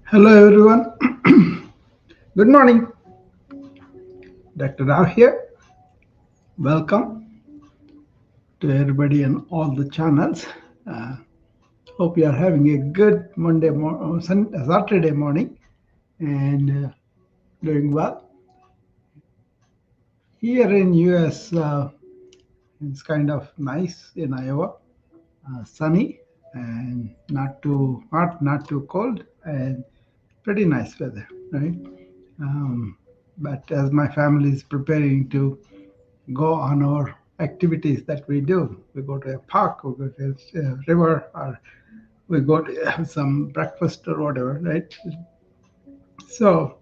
Hello everyone. Good morning. Dr. Rao here. Welcome to everybody on all the channels. Uh, Hope you are having a good Saturday morning and doing well. Here in US, it's kind of nice in Iowa, sunny and not too hot, not too cold, and pretty nice weather, right? Um, but as my family is preparing to go on our activities that we do. We go to a park, we go to a river, or we go to have some breakfast or whatever, right? So,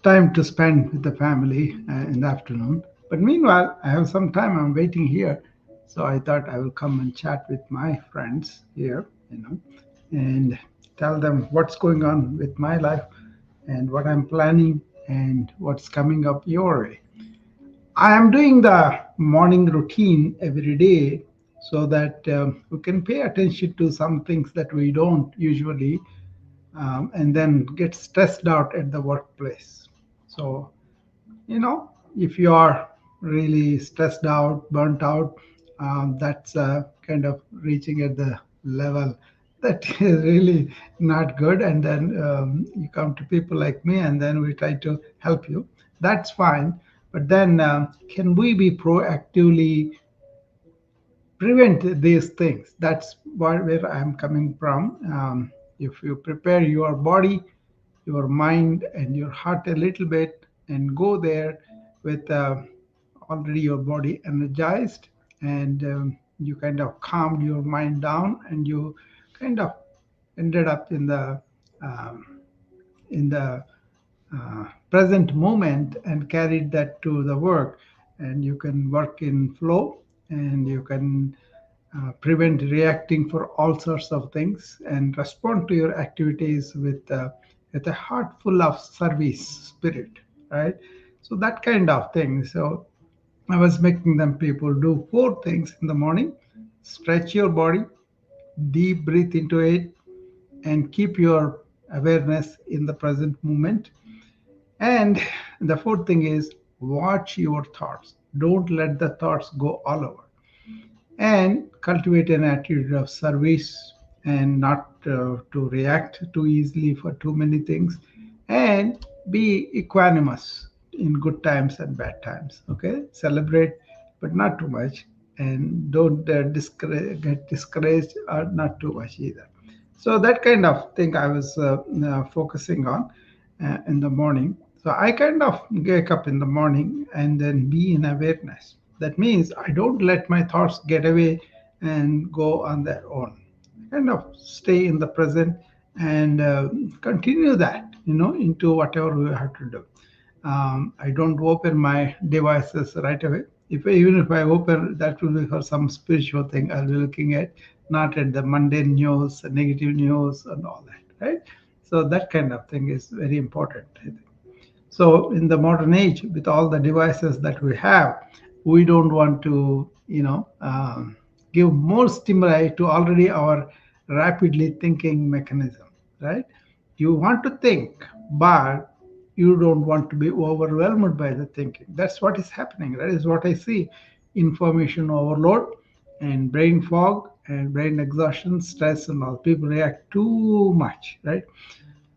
time to spend with the family in the afternoon. But meanwhile, I have some time. I'm waiting here, so I thought I will come and chat with my friends here, and tell them what's going on with my life and what I'm planning and what's coming up your way. I am doing the morning routine every day so that we can pay attention to some things that we don't usually and then get stressed out at the workplace. So, if you are really stressed out, burnt out, that's kind of reaching at the level that is really not good. And then you come to people like me, and then we try to help you. That's fine. But then, can we be proactively prevent these things? That's where I'm coming from. If you prepare your body, your mind, and your heart a little bit and go there with already your body energized, and you kind of calmed your mind down, and you kind of ended up um, in the present moment and carried that to the work, and you can work in flow, and you can prevent reacting for all sorts of things and respond to your activities with a heart full of service spirit, right? So that kind of thing. So I was making them people do four things in the morning: stretch your body, deep breathe into it, and keep your awareness in the present moment. And the fourth thing is watch your thoughts. Don't let the thoughts go all over. And cultivate an attitude of service and not to react too easily for too many things. And be equanimous in good times and bad times. Okay? Celebrate, but not too much. And don't get discouraged or not too much either. So that kind of thing I was focusing on in the morning. So I kind of wake up in the morning and then be in awareness. That means I don't let my thoughts get away and go on their own. I kind of stay in the present and continue that, into whatever we have to do. I don't open my devices right away. Even if I open, that will be for some spiritual thing I'll be looking at, not at the mundane news, negative news, and all that, right? So that kind of thing is very important, I think. So in the modern age, with all the devices that we have, we don't want to, give more stimuli to already our rapidly thinking mechanism, right? You want to think, but you don't want to be overwhelmed by the thinking. That's what is happening. That is what I see: information overload and brain fog and brain exhaustion, stress, and all. People react too much, right?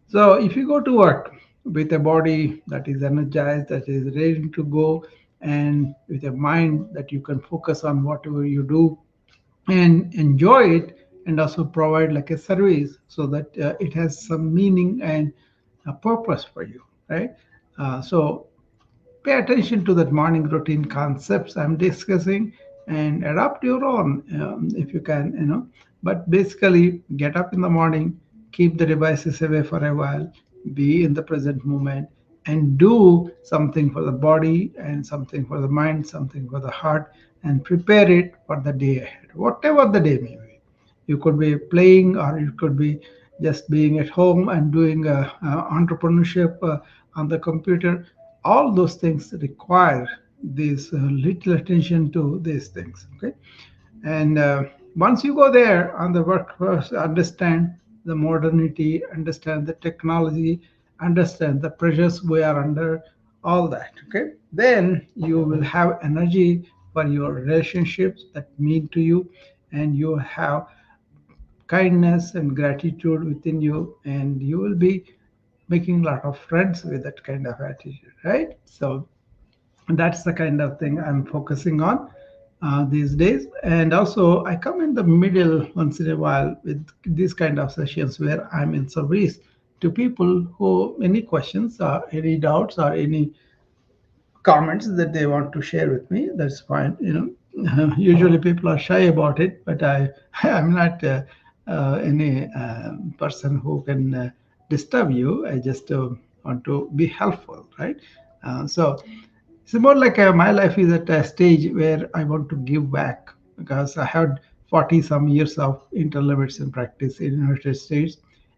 So if you go to work with a body that is energized, that is ready to go, and with a mind that you can focus on whatever you do and enjoy it, and also provide like a service so that it has some meaning and a purpose for you, right? So pay attention to that morning routine concepts I'm discussing and adopt your own if you can, but basically get up in the morning, keep the devices away for a while, be in the present moment, and do something for the body and something for the mind, something for the heart, and prepare it for the day ahead, whatever the day may be. You could be playing, or you could be just being at home and doing entrepreneurship on the computer. All those things require this little attention to these things. Okay, and once you go there on the workforce, understand the modernity, understand the technology, understand the pressures we are under, all that. Okay, then you will have energy for your relationships that mean to you, and you have kindness and gratitude within you, and you will be making a lot of friends with that kind of attitude, right? So that's the kind of thing I'm focusing on these days. And also, I come in the middle once in a while with these kind of sessions where I'm in service to people who any questions or any doubts or any comments that they want to share with me. That's fine. Usually people are shy about it, but I'm not any person who can disturb you. I just want to be helpful, right? So it's more like my life is at a stage where I want to give back because I had 40 some years of internal medicine practice in the United States.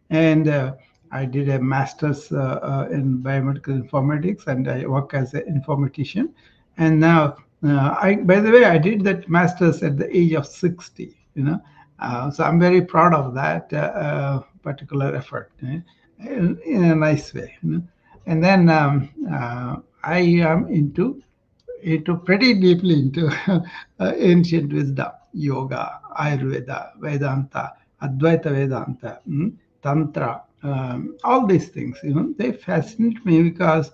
And I did a master's in biomedical informatics, and I work as an informatician. And now, by the way, I did that master's at the age of 60, so I'm very proud of that particular effort in a nice way. And then I am into pretty deeply into ancient wisdom, yoga, Ayurveda, Vedanta, Advaita Vedanta, Tantra, all these things. They fascinate me because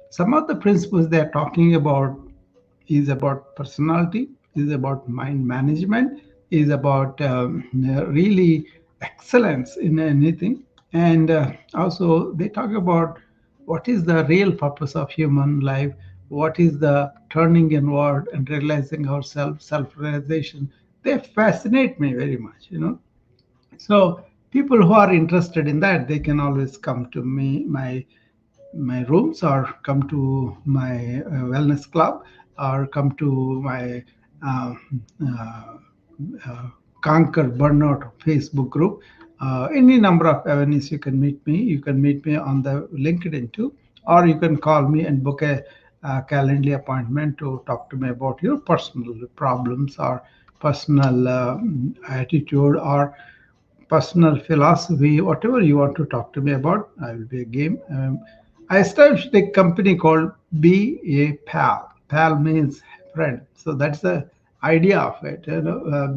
some of the principles they're talking about is about personality, is about mind management, is about really excellence in anything. And also, they talk about what is the real purpose of human life, what is the turning inward and realizing ourselves, self realization. They fascinate me very much. So, people who are interested in that, they can always come to me, my rooms, or come to my wellness club, or come to my uh, uh, uh, conquer burnout Facebook group. Any number of avenues you can meet me. You can meet me on the LinkedIn too, or you can call me and book a calendar appointment to talk to me about your personal problems or personal attitude or personal philosophy, whatever you want to talk to me about, I will be a game. I established a company called Be a Pal. Pal means friend. So that's the idea of it.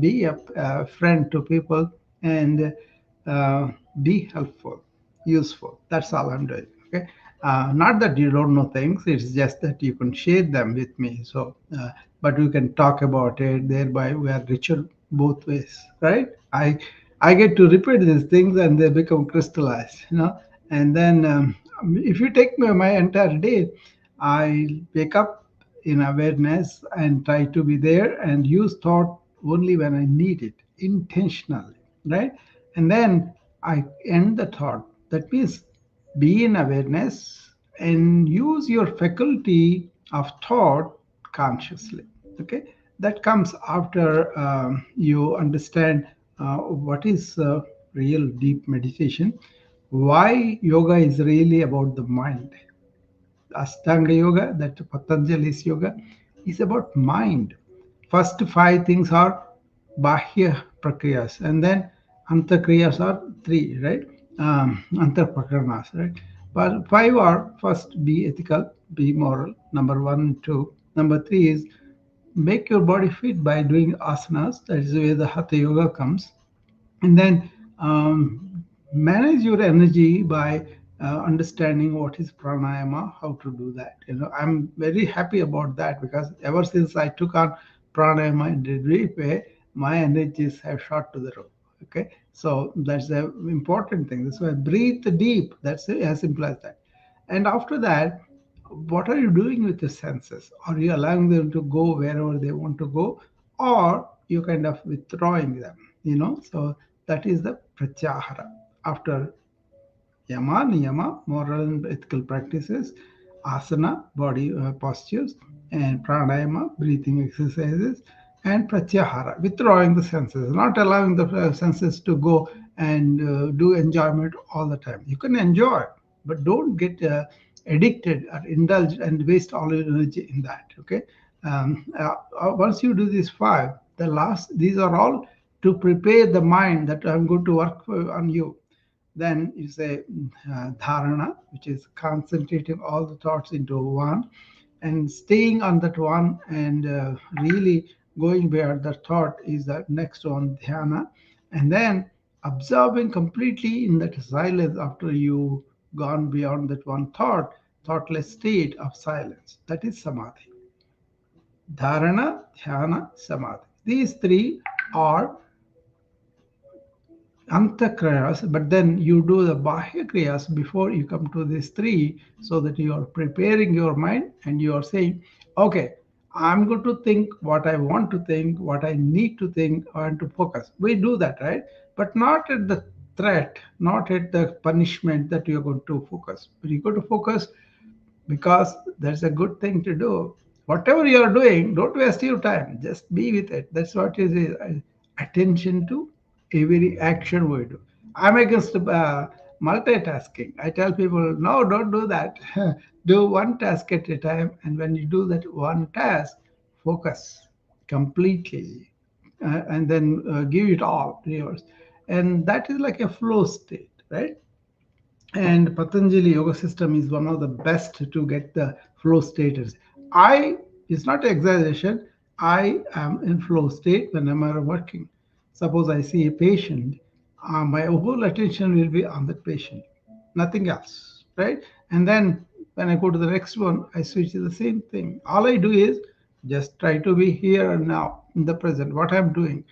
Be a friend to people and uh, be helpful, useful. That's all I'm doing. Okay. Not that you don't know things, it's just that you can share them with me. So, but we can talk about it, thereby we are richer both ways, right? I get to repeat these things and they become crystallized. And then if you take my entire day, I wake up in awareness and try to be there and use thought only when I need it, intentionally, right? And then I end the thought. That means be in awareness and use your faculty of thought consciously. Okay, that comes after you understand what is real deep meditation, why yoga is really about the mind. Ashtanga Yoga, that Patanjali's yoga, is about mind. First five things are Bahya Prakriyas, and then Antakriyas are three, right? Antarprakarnas, right? But five are first be ethical, be moral, number one and two. Number three is make your body fit by doing asanas. That is where the Hatha Yoga comes. And then manage your energy by understanding what is pranayama, how to do that. I'm very happy about that because ever since I took on pranayama in a deep way, my energies have shot to the roof. Okay, so that's the important thing. That's why breathe deep. That's it, as simple as that. And after that, what are you doing with the senses? Are you allowing them to go wherever they want to go, or you kind of withdrawing them? So that is the pratyahara. After yama, niyama, moral and ethical practices, asana, body postures, and pranayama, breathing exercises, and pratyahara, withdrawing the senses, not allowing the senses to go and do enjoyment all the time. You can enjoy, but don't get addicted or indulge and waste all your energy in that. Okay. Once you do these five, these are all to prepare the mind that I'm going to work on you. Then you say dharana, which is concentrating all the thoughts into one and staying on that one and really going where the thought is the next one, dhyana. And then absorbing completely in that silence after you gone beyond that one thought, thoughtless state of silence. That is samadhi. Dharana, dhyana, samadhi. These three are antakriyas, but then you do the bahya kriyas before you come to these three, so that you are preparing your mind and you are saying, okay, I'm going to think what I want to think, what I need to think, and to focus. We do that, right? But not at the threat, not at the punishment that you're going to focus. But you go to focus because that's a good thing to do. Whatever you are doing, don't waste your time. Just be with it. That's what is attention to every action we do. I'm against multitasking. I tell people, no, don't do that. Do one task at a time, and when you do that one task, focus completely, and then give it all to yours, and that is like a flow state, right? And Patanjali yoga system is one of the best to get the flow status. I It's not exaggeration. I am in flow state when I'm working. Suppose I see a patient, my whole attention will be on that patient, nothing else, right? And then when I go to the next one, I switch to the same thing. All I do is just try to be here and now in the present. What I'm doing,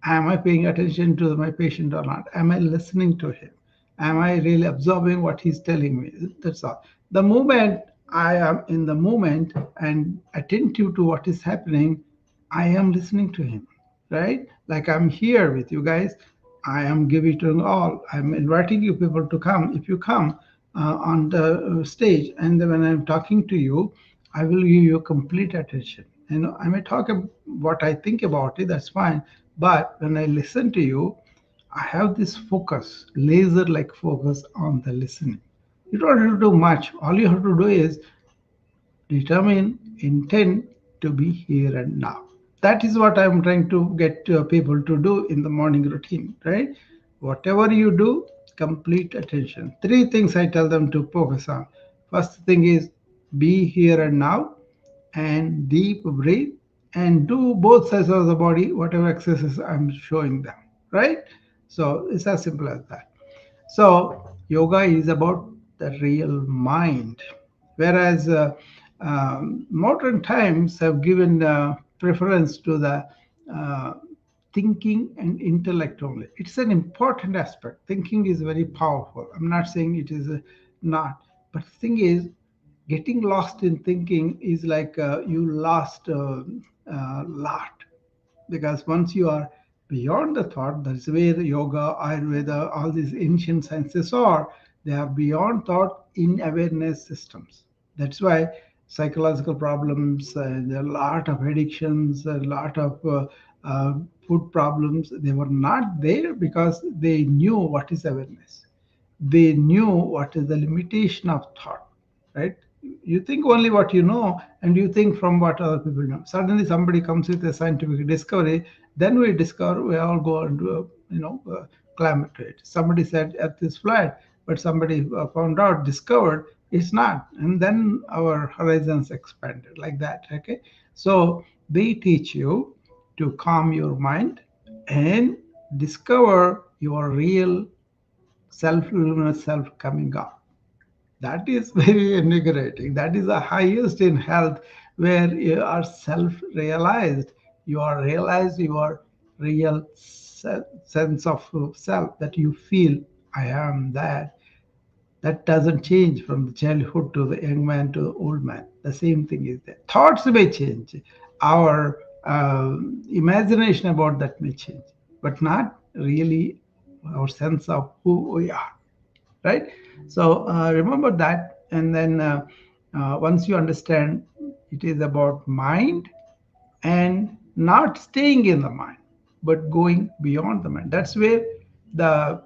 am I paying attention to my patient or not? Am I listening to him? Am I really absorbing what he's telling me? That's all. The moment I am in the moment and attentive to what is happening, I am listening to him, right? Like I'm here with you guys. I am giving to all. I'm inviting you people to come. If you come on the stage, and then when I'm talking to you, I will give you complete attention. I may talk what I think about it. That's fine. But when I listen to you, I have this focus, laser like focus on the listening. You don't have to do much. All you have to do is determine, intent to be here and now. That is what I'm trying to get people to do in the morning routine, right? Whatever you do, complete attention. Three things I tell them to focus on. First thing is be here and now, and deep breathe, and do both sides of the body, whatever exercise I'm showing them, right? So it's as simple as that. So yoga is about the real mind, whereas modern times have given preference to the uh, thinking and intellect only. It's an important aspect. Thinking is very powerful. I'm not saying it is not, but the thing is, getting lost in thinking is like you lost a lot, because once you are beyond the thought, that's where the yoga, ayurveda, all these ancient sciences are. They are beyond thought in awareness systems. That's why psychological problems and a lot of addictions, a lot of uh, food problems, they were not there because they knew what is awareness. They knew what is the limitation of thought, right? You think only what you know, and you think from what other people know. Suddenly somebody comes with a scientific discovery, then we discover, we all go and climb to it. Somebody said earth is flat, but somebody found out, discovered it's not, and then our horizons expanded like that. Okay, so they teach you to calm your mind and discover your real self-luminous self coming up. That is very invigorating. That is the highest in health, where you are self-realized. You are realized your real sense of self, that you feel, I am that. That doesn't change from the childhood to the young man to the old man. The same thing is there. Thoughts may change. Our imagination about that may change, but not really our sense of who we are, right? So remember that, and then once you understand, it is about mind and not staying in the mind, but going beyond the mind. That's where the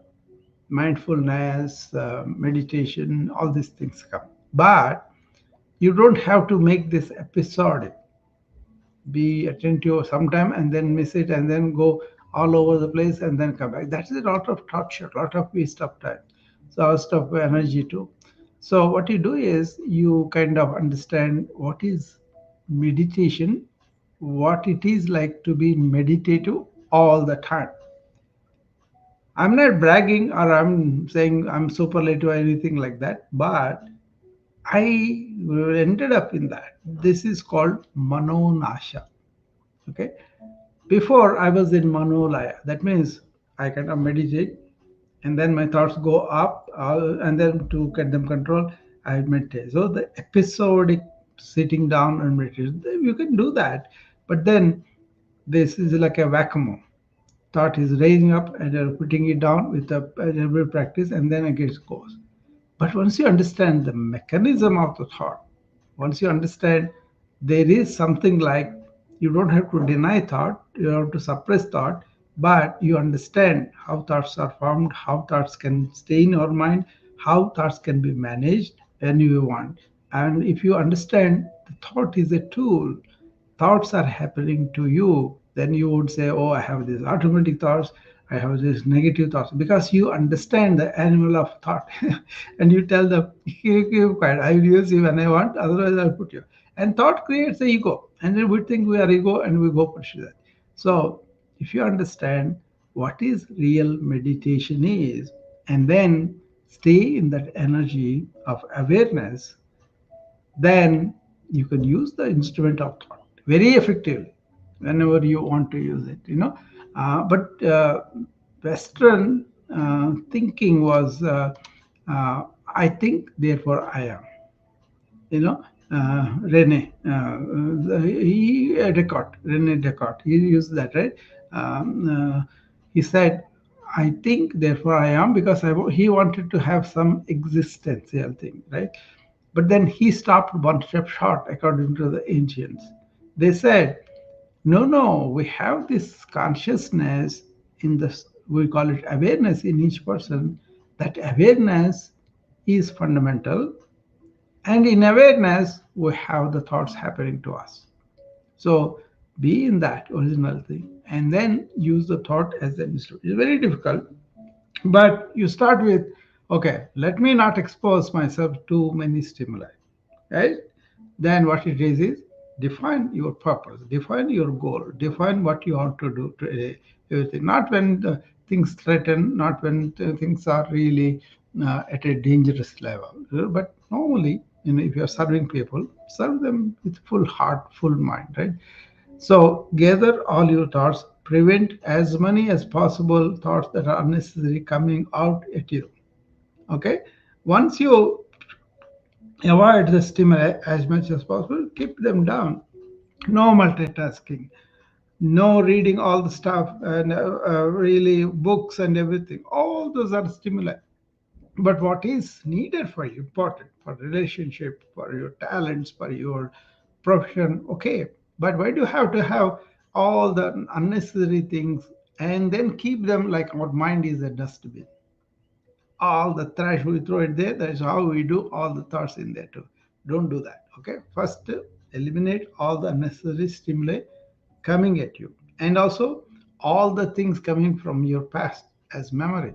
mindfulness, meditation, all these things come. But you don't have to make this episodic. Be attentive sometime and then miss it and then go all over the place and then come back. That is a lot of torture, a lot of waste of time, so waste of energy too. So what you do is you kind of understand what is meditation, what it is like to be meditative all the time. I'm not bragging or I'm saying I'm superlative or anything like that, but I ended up in that. This is called manonasha. Okay. Before I was in manolaya. That means I kind of meditate and then my thoughts go up and then to get them control, I meditate. So the episodic sitting down and meditation, you can do that. But then this is like a vacuum. Thought is raising up and you're putting it down with a every practice and then again it goes. But once you understand the mechanism of the thought, once you understand there is something like you don't have to deny thought, you have to suppress thought, but you understand how thoughts are formed, how thoughts can stay in your mind, how thoughts can be managed when you want. And if you understand the thought is a tool, thoughts are happening to you, then you would say, oh, I have these automatic thoughts, I have these negative thoughts, because you understand the animal of thought. And you tell them, keep quiet, I will use you when I want, otherwise I'll put you. And thought creates the ego, and then we think we are ego and we go pursue that. So if you understand what is real meditation is, and then stay in that energy of awareness, then you can use the instrument of thought very effectively whenever you want to use it, but Western thinking was I think therefore I am, you know Rene he Descartes, Rene Descartes, he used that, right? He said, I think therefore I am, because he wanted to have some existential thing, right? But then he stopped one step short, according to the ancients. They said, no, no, we have this consciousness in this, we call it awareness in each person. That awareness is fundamental. And in awareness, we have the thoughts happening to us. So be in that original thing and then use the thought as an instrument. It's very difficult, but you start with, okay, let me not expose myself to many stimuli, right? Then what it is define your purpose, define your goal, define what you want to do to everything. Not when the things threaten, not when the things are really at a dangerous level, but normally, if you're serving people, serve them with full heart, full mind, right? So gather all your thoughts, prevent as many as possible thoughts that are unnecessary coming out at you. Okay? Once you avoid the stimuli as much as possible, keep them down. No multitasking, no reading all the stuff and really books and everything. All those are stimuli. But what is needed for you, important for relationship, for your talents, for your profession, okay. But why do you have to have all the unnecessary things and then keep them like our mind is a dustbin? All the trash we throw it there, that is how we do all the thoughts in there too. Don't do that. Okay, first eliminate all the unnecessary stimuli coming at you, and also all the things coming from your past as memory.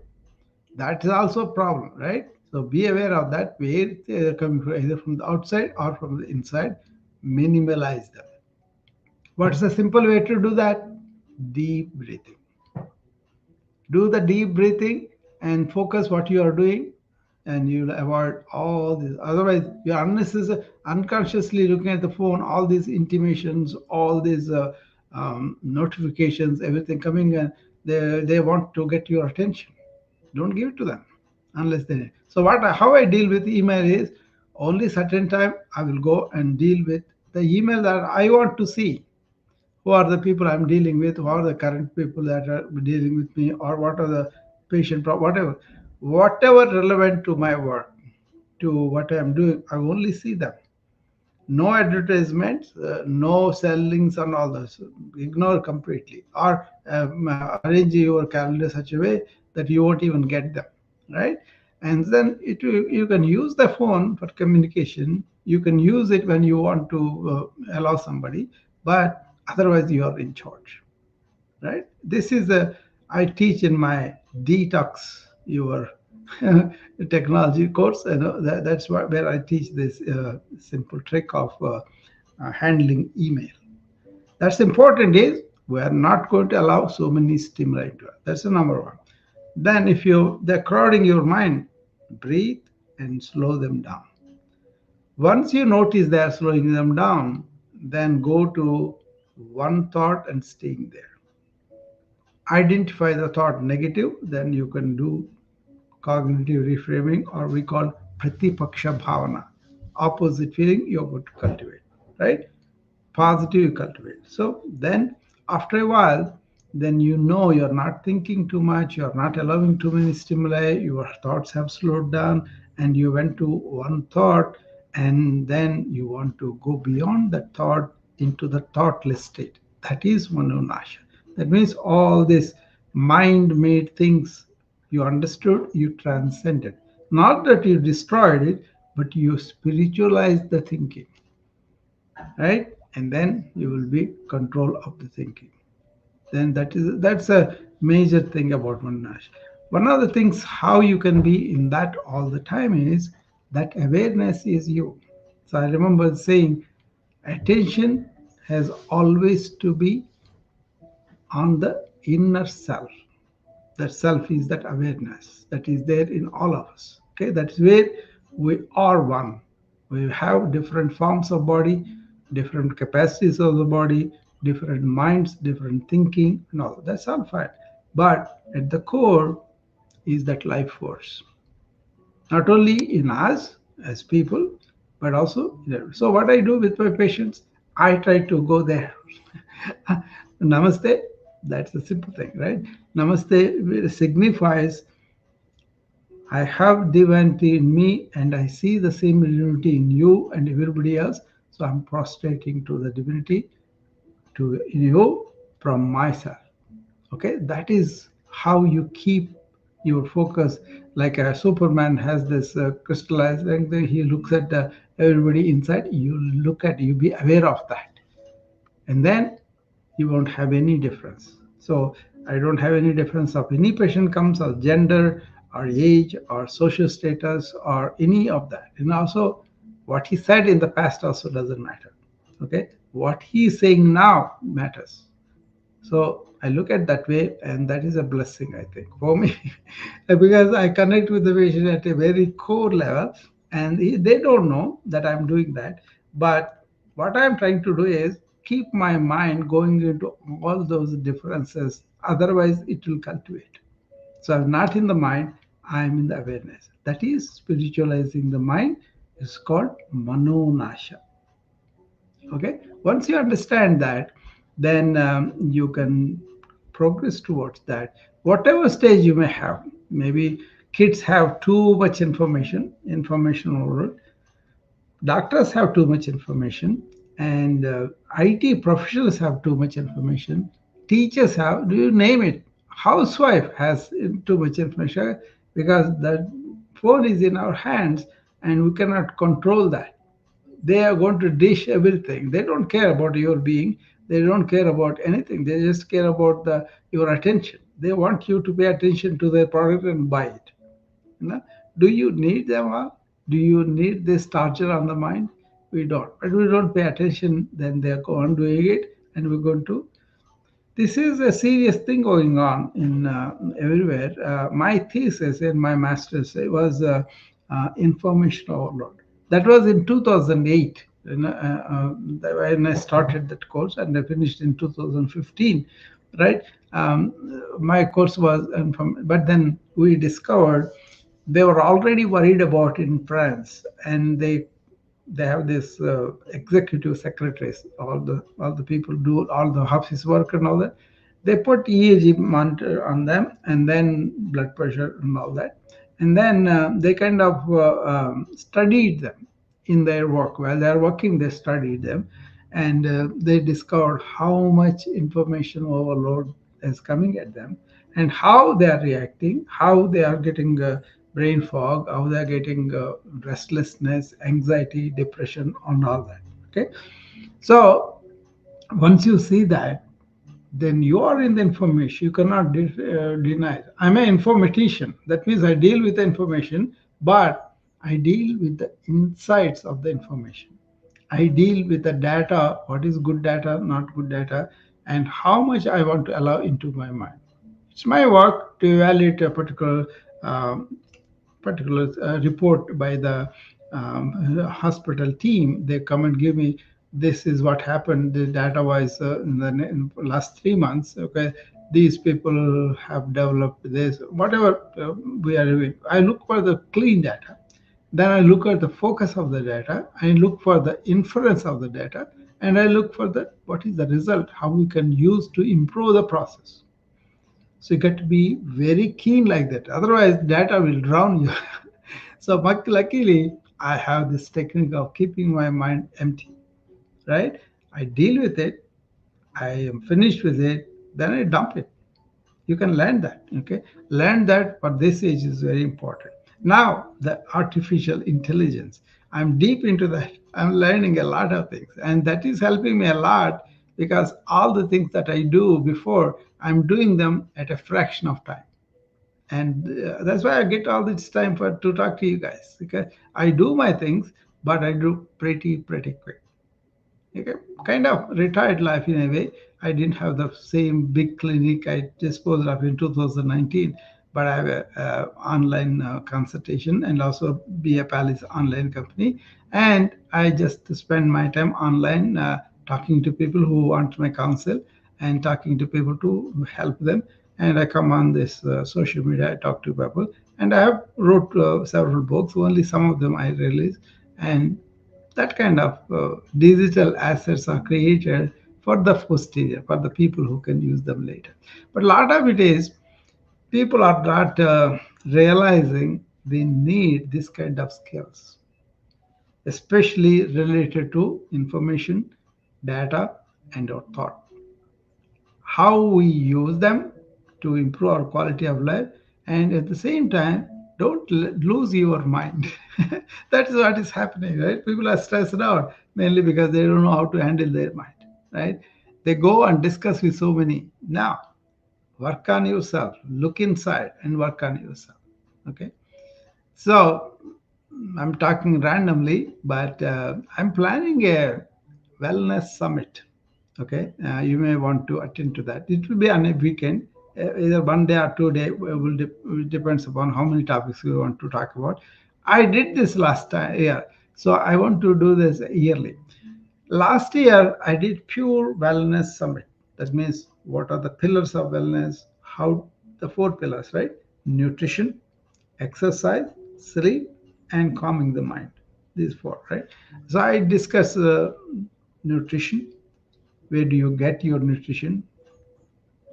That is also a problem, right? So be aware of that, where they are coming from, either from the outside or from the inside. Minimalize them. What's the simple way to do that? Deep breathing. Do the deep breathing and focus what you are doing, and you'll avoid all this. Otherwise, you're unnecessarily, unconsciously looking at the phone, all these intimations, all these notifications, everything coming, and they want to get your attention. Don't give it to them unless they need. So how I deal with email is, only certain time I will go and deal with the email that I want to see. Who are the people I'm dealing with? Who are the current people that are dealing with me? Or what are the whatever relevant to my work, to what I'm doing, I only see them. No advertisements, no sellings and all this. Ignore completely, or arrange your calendar such a way that you won't even get them, right? And then you can use the phone for communication. You can use it when you want to allow somebody, but otherwise you are in charge. right? This is a I teach in my detox your technology course. You know that's where I teach this simple trick of handling email. That's important is we are not going to allow so many stimuli to us. That's the number one. Then if they're crowding your mind, breathe and slow them down. Once you notice they are slowing them down, then go to one thought and staying there. Identify the thought negative, then you can do cognitive reframing, or we call pratipaksha bhavana. Opposite feeling you're going to cultivate, right? Positive you cultivate. So then after a while, then you know you're not thinking too much, you're not allowing too many stimuli, your thoughts have slowed down, and you went to one thought, and then you want to go beyond that thought into the thoughtless state. That is manonasha. That means all this mind made things you understood, you transcended. Not that you destroyed it, but you spiritualized the thinking, right? And then you will be control of the thinking. Then that's a major thing about Mannash. One of the things how you can be in that all the time is that awareness is you. So I remember saying attention has always to be on the inner self. That self is that awareness that is there in all of us. Okay, that's where we are one. We have different forms of body, different capacities of the body, different minds, different thinking, and all that's all fine. But at the core is that life force, not only in us as people, but also there. So what I do with my patients, I try to go there. Namaste, that's a simple thing, right? Namaste signifies I have divinity in me and I see the same divinity in you and everybody else. So I'm prostrating to the divinity to you from myself. Okay, that is how you keep your focus. Like a Superman has this crystallized, and then he looks at everybody inside. You look at, you be aware of that, and then you won't have any difference. So I don't have any difference of any patient comes or gender or age or social status or any of that. And also what he said in the past also doesn't matter. Okay. What he is saying now matters. So I look at that way, and that is a blessing, I think, for me, because I connect with the patient at a very core level, and they don't know that I'm doing that. But what I'm trying to do is keep my mind going into all those differences. Otherwise, it will cultivate. So I'm not in the mind, I'm in the awareness. That is spiritualizing the mind. It's called manonasha. Okay, once you understand that, then you can progress towards that. Whatever stage you may have, maybe kids have too much information overload. Doctors have too much information, and IT professionals have too much information. Teachers have, do you name it? Housewife has too much information because the phone is in our hands and we cannot control that. They are going to dish everything. They don't care about your being. They don't care about anything. They just care about your attention. They want you to pay attention to their product and buy it. You know? Do you need them all? Do you need this torture on the mind? We don't. But we don't pay attention, then they go on doing it, and we're going to. This is a serious thing going on in everywhere. My thesis in my master's was information overload. That was in 2008 when I started that course, and I finished in 2015, right? My course was, but then we discovered they were already worried about in France, and they have this executive secretaries, all the people do all the office work and all that. They put EEG monitor on them, and then blood pressure and all that, and then they kind of studied them in their work. While they are working, they studied them, and they discovered how much information overload is coming at them, and how they are reacting, how they are getting brain fog, how they are getting restlessness, anxiety, depression, and all that. Okay, so once you see that, then you are in the information. You cannot deny it. I'm an informatician. That means I deal with the information, but I deal with the insights of the information. I deal with the data, what is good data, not good data, and how much I want to allow into my mind. It's my work to evaluate a particular report by the hospital team. They come and give me, this is what happened the data wise in the last 3 months. Okay, these people have developed this, whatever we are doing. I look for the clean data. Then I look at the focus of the data. I look for the inference of the data, and I look for the what is the result, how we can use to improve the process. So you got to be very keen like that. Otherwise, data will drown you. So luckily, I have this technique of keeping my mind empty, right? I deal with it. I am finished with it. Then I dump it. You can learn that. Okay, learn that for this age is very important. Now the artificial intelligence. I'm deep into that. I'm learning a lot of things, and that is helping me a lot because all the things that I do before, I'm doing them at a fraction of time, and that's why I get all this time for to talk to you guys, because I do my things, but I do pretty quick. Okay, kind of retired life in a way. I didn't have the same big clinic I disposed of in 2019, but I have a, online consultation and also be a Palace online company, and I just spend my time online talking to people who want my counsel and talking to people to help them. And I come on this social media, I talk to people, and I have wrote several books. Only some of them I release, and that kind of digital assets are created for the posterior, for the people who can use them later. But a lot of it is people are not realizing they need this kind of skills, especially related to information, data, and our thought, how we use them to improve our quality of life, and at the same time don't lose your mind. That is what is happening, right? People are stressed out mainly because they don't know how to handle their mind, right? They go and discuss with so many. Now work on yourself, look inside and work on yourself. Okay, so I'm talking randomly, but I'm planning a wellness summit. Okay, you may want to attend to that. It will be on a weekend, either 1 day or 2 day. It depends upon how many topics we want to talk about. I did this last time year, so I want to do this yearly. Last year, I did pure wellness summit. That means what are the pillars of wellness? How the four pillars, right? Nutrition, exercise, sleep, and calming the mind. These four, right? So I discuss nutrition. Where do you get your nutrition?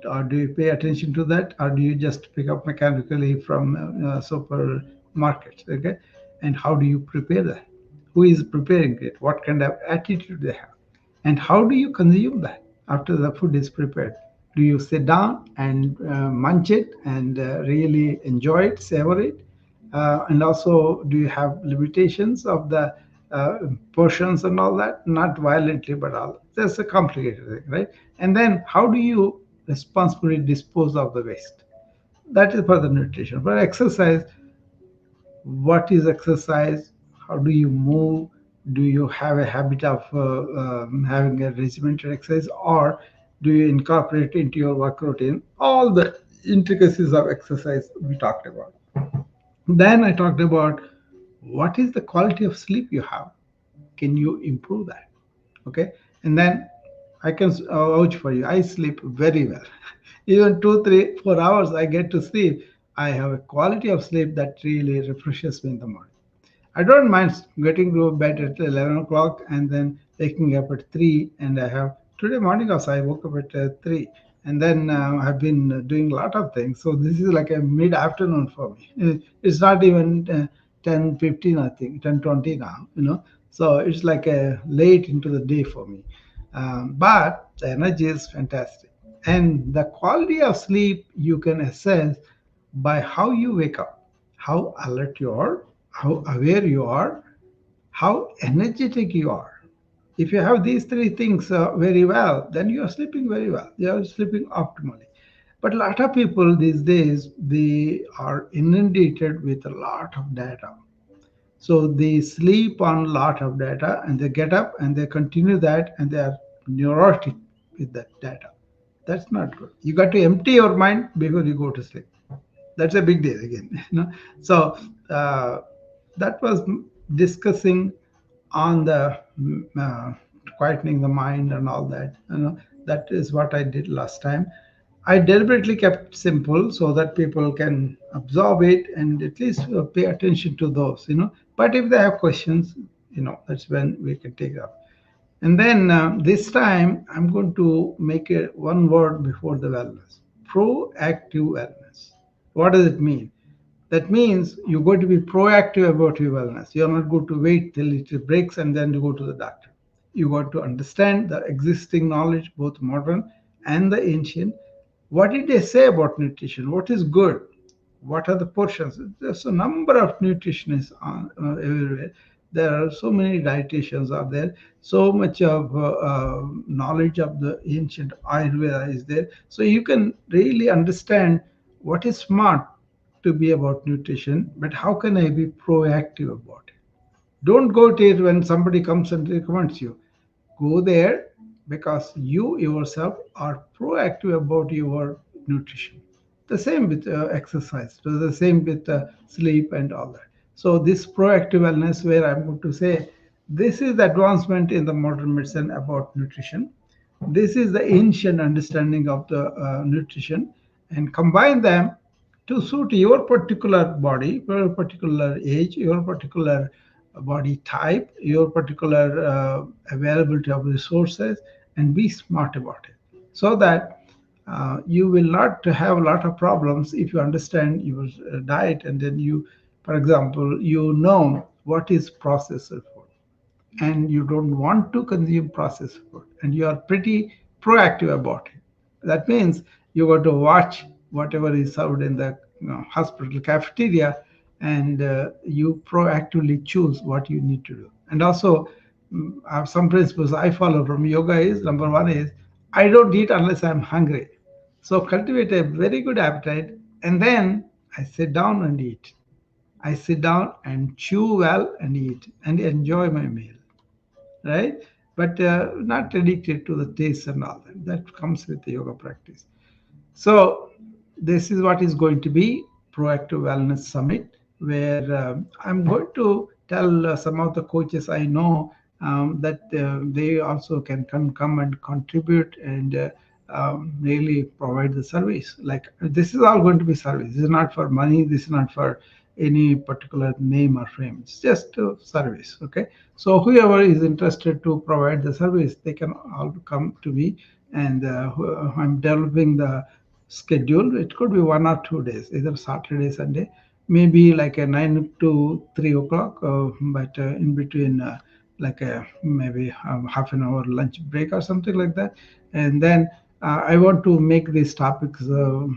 Or do you pay attention to that, or do you just pick up mechanically from supermarkets? Okay, and how do you prepare that? Who is preparing it? What kind of attitude they have, and how do you consume that after the food is prepared? Do you sit down and munch it and really enjoy it, savor it? And also, do you have limitations of the portions and all that? Not violently, but all. That's a complicated thing, right? And then, how do you responsibly dispose of the waste? That is for the nutrition. For exercise, what is exercise? How do you move? Do you have a habit of having a regimented exercise, or do you incorporate into your work routine? All the intricacies of exercise we talked about. Then I talked about what is the quality of sleep you have. Can you improve that? Okay, and then I can vouch for you. I sleep very well. Even 2, 3, 4 hours I get to sleep. I have a quality of sleep that really refreshes me in the morning. I don't mind getting to bed at 11 o'clock and then waking up at 3. And I have today morning also, I woke up at 3. And then I've been doing a lot of things. So this is like a mid afternoon for me. It's not even 10:15, I think, 10:20 now, So it's like a late into the day for me. But the energy is fantastic. And the quality of sleep you can assess by how you wake up, how alert you are, how aware you are, how energetic you are. If you have these three things very well, then you are sleeping very well. You are sleeping optimally. But a lot of people these days, they are inundated with a lot of data. So they sleep on a lot of data and they get up and they continue that and they are neurotic with that data. That's not good. You got to empty your mind before you go to sleep. That's a big deal again. So uh, that was discussing on the quietening the mind and all that. That is what I did last time. I deliberately kept simple so that people can absorb it and at least pay attention to those. But if they have questions, that's when we can take it up. And then this time, I'm going to make one word before the wellness: proactive wellness. What does it mean? That means you're going to be proactive about your wellness. You're not going to wait till it breaks and then you go to the doctor. You got to understand the existing knowledge, both modern and the ancient. What did they say about nutrition? What is good? What are the portions? There's a number of nutritionists everywhere. There are so many dietitians out there. So much of knowledge of the ancient Ayurveda is there. So you can really understand what is smart to be about nutrition, but how can I be proactive about it? Don't go to it when somebody comes and recommends you. Go there because you yourself are proactive about your nutrition. The same with exercise, so the same with sleep and all that. So, this proactive wellness, where I'm going to say, this is the advancement in the modern medicine about nutrition. This is the ancient understanding of the nutrition, and combine them to suit your particular body, your particular age, your particular body type, your particular availability of resources, and be smart about it so that you will not have a lot of problems if you understand your diet and then you, for example, you know what is processed food and you don't want to consume processed food and you are pretty proactive about it. That means you got to watch whatever is served in the hospital cafeteria and you proactively choose what you need to do. And also, I have some principles I follow from yoga is number one is I don't eat unless I'm hungry. So cultivate a very good appetite and then I sit down and eat. I sit down and chew well and eat and enjoy my meal, right? But not addicted to the taste and all that. That comes with the yoga practice. So this is what is going to be Proactive Wellness Summit, where I'm going to tell some of the coaches I know that they also can come and contribute and really provide the service. Like this is all going to be service. This is not for money. This is not for any particular name or fame. It's just service. Okay. So whoever is interested to provide the service, they can all come to me, and I'm developing the schedule. It could be 1 or 2 days, either Saturday, Sunday, maybe like a 9 to 3 o'clock, but in between, like a maybe half an hour lunch break or something like that. And then I want to make these topics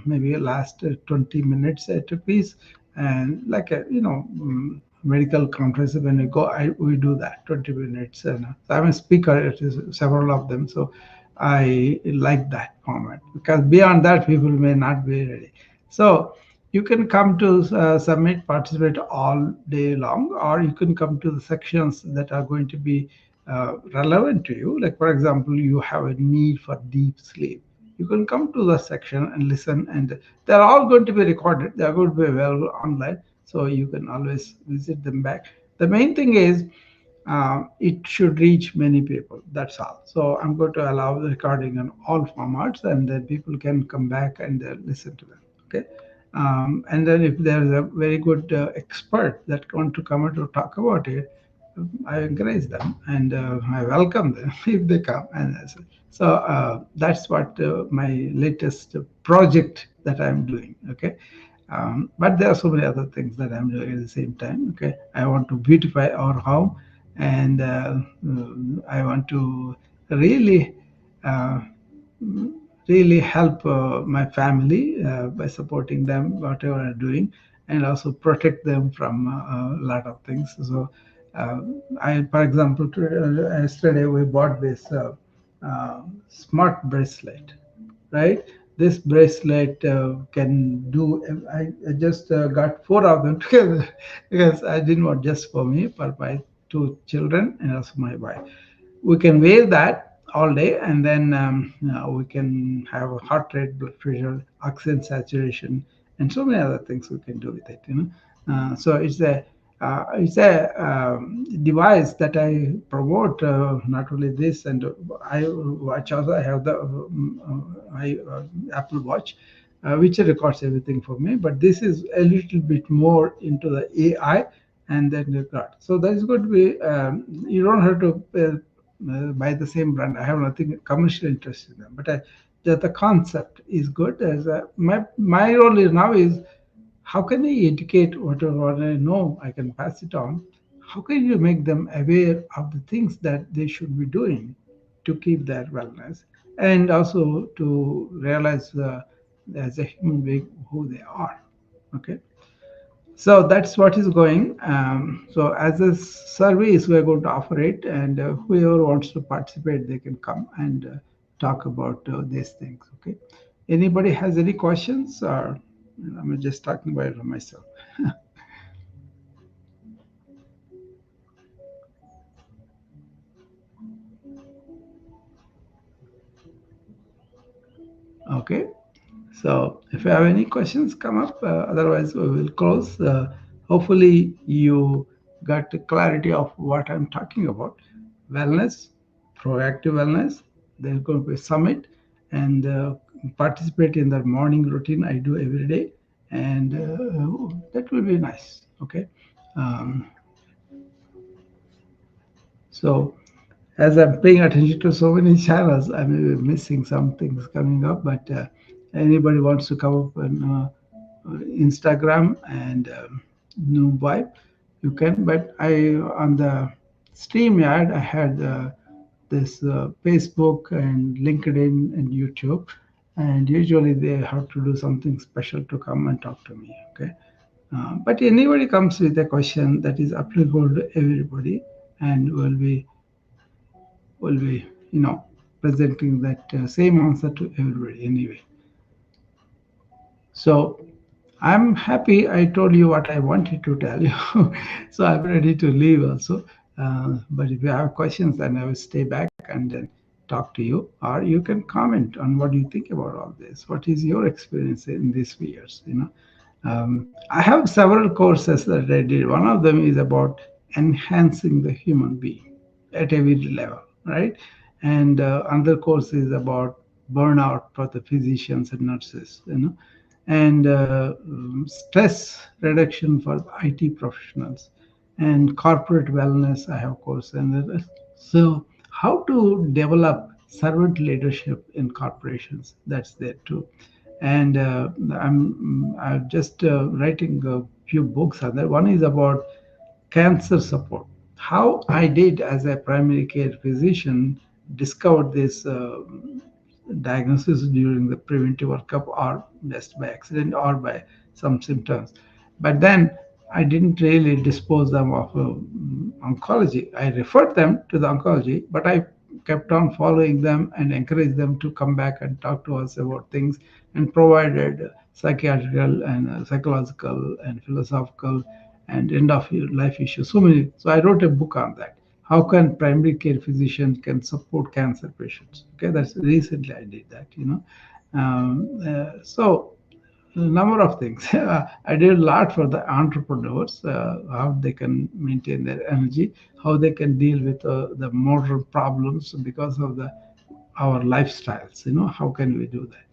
maybe last 20 minutes at a piece, and like a medical conference when we go, we do that 20 minutes. And so I'm a speaker at several of them, so I like that format because beyond that, people may not be ready. So you can come to Summit, participate all day long, or you can come to the sections that are going to be relevant to you. Like, for example, you have a need for deep sleep. You can come to the section and listen, and they're all going to be recorded. They're going to be available online, so you can always visit them back. The main thing is it should reach many people. That's all. So I'm going to allow the recording on all formats, and then people can come back and listen to them. Okay. And then if there's a very good expert that want to come and to talk about it, I encourage them and I welcome them if they come. And so that's what my latest project that I'm doing. Okay. But there are so many other things that I'm doing at the same time. Okay, I want to beautify our home, and I want to really, uh, really help my family by supporting them whatever I'm doing, and also protect them from a lot of things. So For example, yesterday we bought this smart bracelet, right? This bracelet can do. I just got four of them together because I didn't want just for me, but my two children and also my wife. We can wear that all day, and then we can have a heart rate, blood pressure, oxygen saturation, and so many other things we can do with it. So it's a device that I promote. Not only this, and I watch also. I have the Apple Watch, which records everything for me. But this is a little bit more into the AI, and then record. So that is going to be. You don't have to buy the same brand. I have nothing commercial interest in them, but the concept is good. As my role is now is how can I educate whatever what I know, I can pass it on. How can you make them aware of the things that they should be doing to keep their wellness and also to realize as a human being who they are? Okay. So that's what is going. So as a service, we're going to offer it, and whoever wants to participate, they can come and talk about these things. Okay. Anybody has any questions, or I'm just talking about myself. Okay. So if you have any questions, come up. Otherwise, we will close. Hopefully, you got the clarity of what I'm talking about. Wellness, proactive wellness. There's going to be a summit, and participate in the morning routine I do every day, and that will be nice. Okay. Um, so as I'm paying attention to so many channels, I may be missing some things coming up. But anybody wants to come up on Instagram and new vibe, you can. But I on the StreamYard, I had this Facebook and LinkedIn and YouTube, and usually they have to do something special to come and talk to me. Okay, but anybody comes with a question that is applicable to everybody, and will be presenting that same answer to everybody anyway. So I'm happy I told you what I wanted to tell you. So I'm ready to leave also. But if you have questions, then I will stay back and then talk to you, or you can comment on what you think about all this. What is your experience in these years? I have several courses that I did. One of them is about enhancing the human being at every level, right? And another course is about burnout for the physicians and nurses, and stress reduction for the IT professionals, and corporate wellness. I have course, and so how to develop servant leadership in corporations. That's there too, and I'm just writing a few books on that. One is about cancer support. How I did as a primary care physician discovered this diagnosis during the preventive workup, or just by accident or by some symptoms. But then I didn't really dispose them of oncology. I referred them to the oncology, but I kept on following them and encouraged them to come back and talk to us about things, and provided psychiatrical and psychological and philosophical and end of life issues. So many. So I wrote a book on that. How can primary care physicians can support cancer patients? Okay, that's recently I did that. So a number of things. I did a lot for the entrepreneurs, how they can maintain their energy, how they can deal with the modern problems because of the our lifestyles. How can we do that?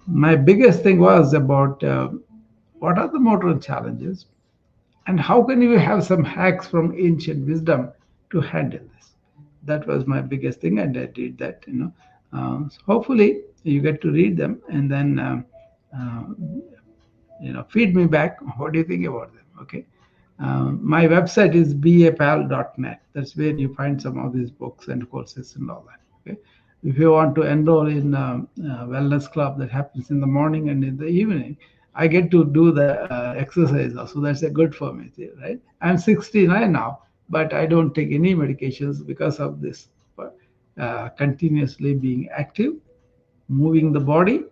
My biggest thing was about what are the modern challenges, and how can you have some hacks from ancient wisdom to handle this. That was my biggest thing, and I did that. So hopefully you get to read them, and then uh, feed me back. What do you think about them? Okay. My website is bapal.net. That's where you find some of these books and courses and all that. Okay. If you want to enroll in a wellness club that happens in the morning and in the evening, I get to do the exercise also. That's a good for me, right? I'm 69 now, but I don't take any medications because of this. Continuously being active, moving the body,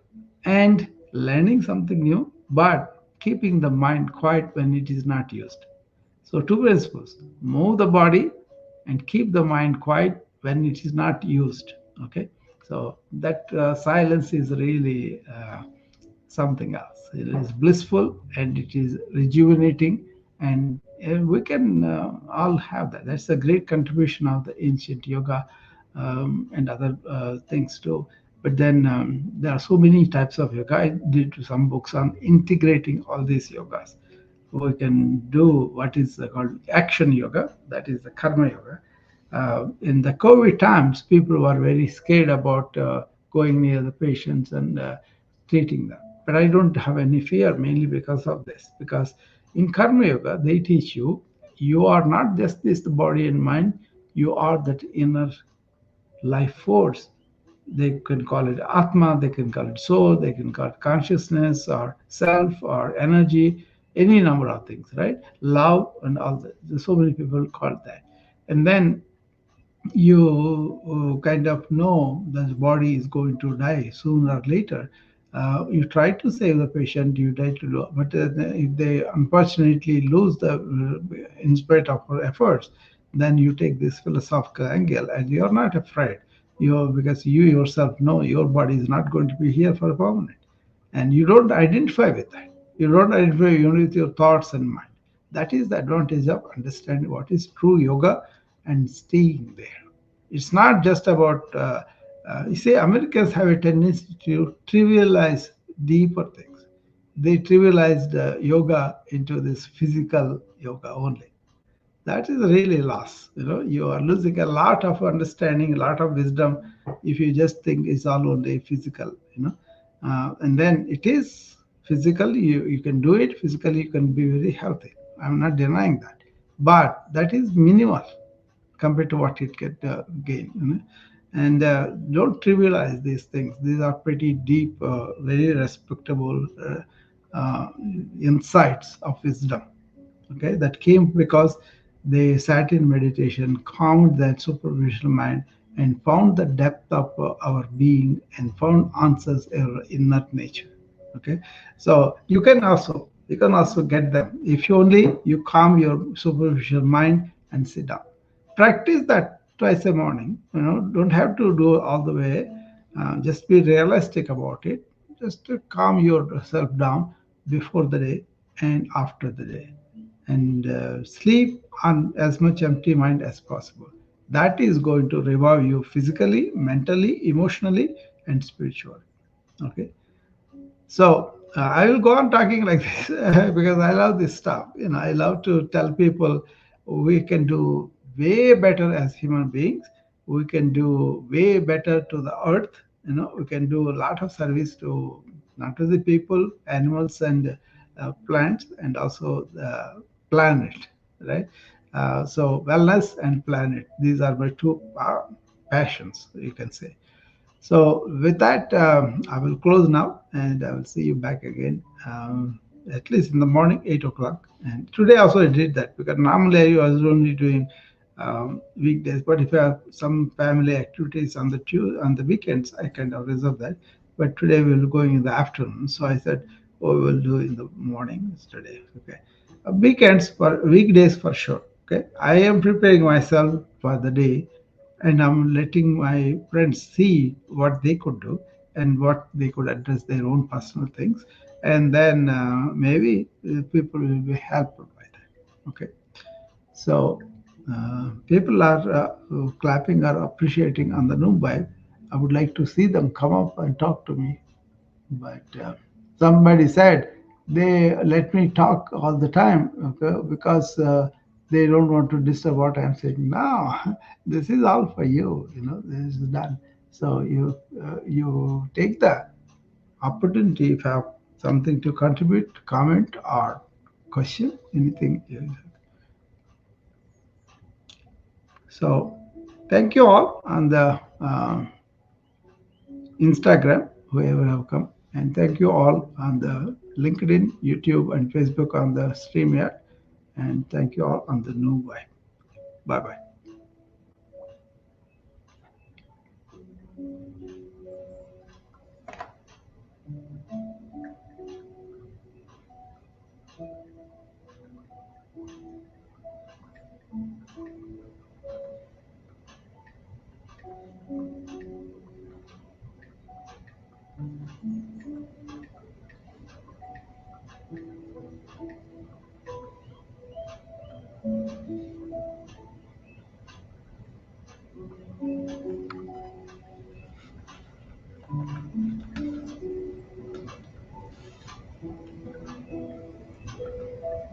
and learning something new, but keeping the mind quiet when it is not used. So, two principles: move the body and keep the mind quiet when it is not used. Okay, so that silence is really something else. It is blissful and it is rejuvenating, and we can all have that. That's a great contribution of the ancient yoga and other things too. But then there are so many types of yoga. I did some books on integrating all these yogas. We can do what is called action yoga, that is the karma yoga. In the COVID times, people were very scared about going near the patients and treating them. But I don't have any fear, mainly because of this. Because in karma yoga, they teach you you are not just this body and mind, you are that inner life force. They can call it Atma, they can call it soul, they can call it consciousness or self or energy, any number of things, right? Love and all that. There's so many people call it that. And then you kind of know that the body is going to die sooner or later. You try to save the patient, you try to do, but if they unfortunately lose the, in spite of our efforts, then you take this philosophical angle and you're not afraid. Because you yourself know your body is not going to be here for permanent, and you don't identify with that. You don't identify only with your thoughts and mind. That is the advantage of understanding what is true yoga and staying there. It's not just about, you see, Americans have a tendency to trivialize deeper things. They trivialized yoga into this physical yoga only. That is really loss. You are losing a lot of understanding, a lot of wisdom, if you just think it's all only physical. And then it is physical. You can do it physically. You can be very healthy. I'm not denying that, but that is minimal compared to what it can gain. And don't trivialize these things. These are pretty deep, very respectable uh, insights of wisdom, okay, that came because they sat in meditation, calmed that superficial mind, and found the depth of our being and found answers in our inner nature. Okay, so you can also get them if you only you calm your superficial mind and sit down. Practice that twice a morning. Don't have to do all the way. Just be realistic about it. Just to calm yourself down before the day and after the day, and sleep on as much empty mind as possible. That is going to revive you physically, mentally, emotionally, and spiritually. Okay, so I will go on talking like this because I love this stuff. I love to tell people we can do way better as human beings. We can do way better to the earth. We can do a lot of service to not to the people, animals, and plants, and also the planet, right? So wellness and planet. These are my two passions, you can say. So with that, I will close now, and I will see you back again, at least in the morning, 8 o'clock. And today also I did that because normally I was only doing weekdays. But if I have some family activities on the weekends, I kind of reserve that. But today we will going in the afternoon, so I said, oh, we will do in the mornings today. Okay, weekends for weekdays for sure. Okay, I am preparing myself for the day, and I'm letting my friends see what they could do and what they could address their own personal things, and then maybe people will be helped by that. Okay, so people are clapping or appreciating on the Mumbai. I would like to see them come up and talk to me, but somebody said they let me talk all the time, okay, because they don't want to disturb what I'm saying. No, this is all for you. This is done. So you take the opportunity if you have something to contribute, comment, or question, anything. So thank you all on the Instagram, whoever have come. And thank you all on the LinkedIn, YouTube, and Facebook on the StreamYard. And thank you all on the new vibe. Bye bye.